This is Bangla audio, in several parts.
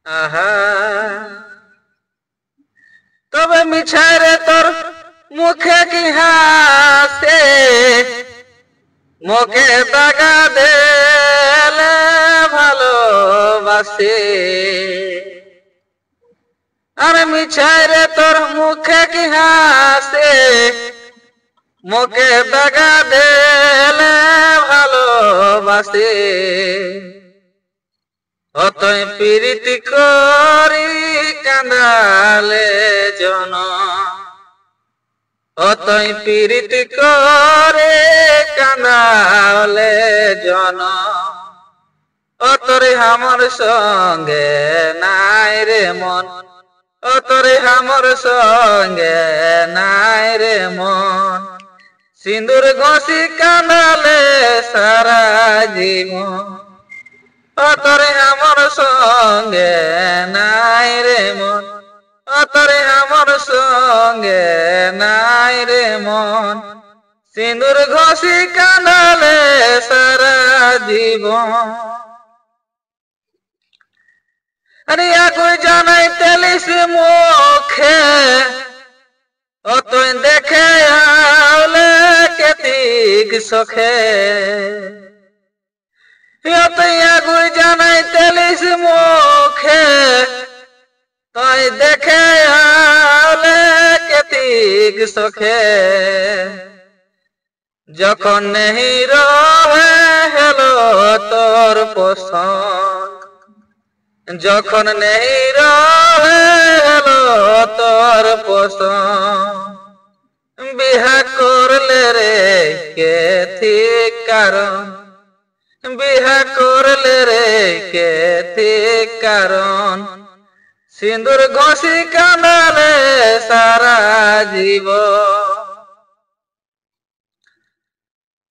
আহা তবে মিছাই রে তোর মুখে কি হাসে, মুখে দাগা দেলে ভালোবাসে। আরে মিছাই রে তোর মুখে কি হাসে, মুখে দাগা দেলে ভালোবাসে। অতই প্রীতি করি কাঁদালে জন, অতই প্রীতি করে কাঁদালে জন। অতরে আমার সঙ্গে নাই রে মন, অতরে আমার সঙ্গে নাই রে মন। সিঁদুর ঘষি কাঁদালে সারা জীবন, অতরে আমার সঙ্গে নাই রে মন, অতরে আমার সঙ্গে নাই রে মন। সিঁদুর ঘষি কাঁদালে সারা জীবন। আরে আগুই জানাই তেলিস মুখে, অতই দেখে আলে কেতিক সখে। অতই আগুই জানাই তেলিস মুখে, তাই দেখে আলে কেতিক সখে। যখন নেহি রহে হেলো তোর পছন্দ, যখন নেহি রহে হেলো তোর পছন্দ। বিহা করলে রে কে ঠিক কারণ, বিহা করলে রে কে ঠিক কারণ। সিঁদুর ঘষি কাঁদালে সারা জীবন।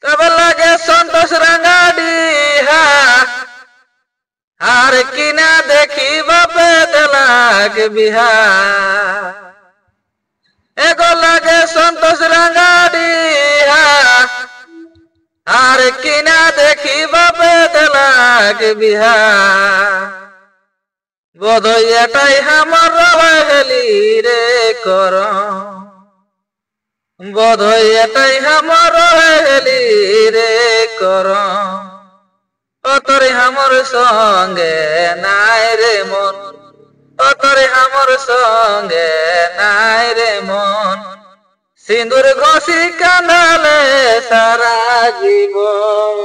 তবে লাগে সন্তোষ রাঙ্গাডিহা, আর কিনা দেখি বাপে দেলাক বিহা। এগো লাগে সন্তোষ রাঙ্গাডিহা, আর কিনা দেখি বাপে দেলাক বিহা। বোধই এটাই আমার রহেলি রে কর, বোধই এটাই আমার রহেলি রে কর। অতরে আমার সঙ্গে নাই রে মন, অতরে আমার সঙ্গে নাই রে মন। সিঁদুর ঘষি কাঁদালে সারা জীবন।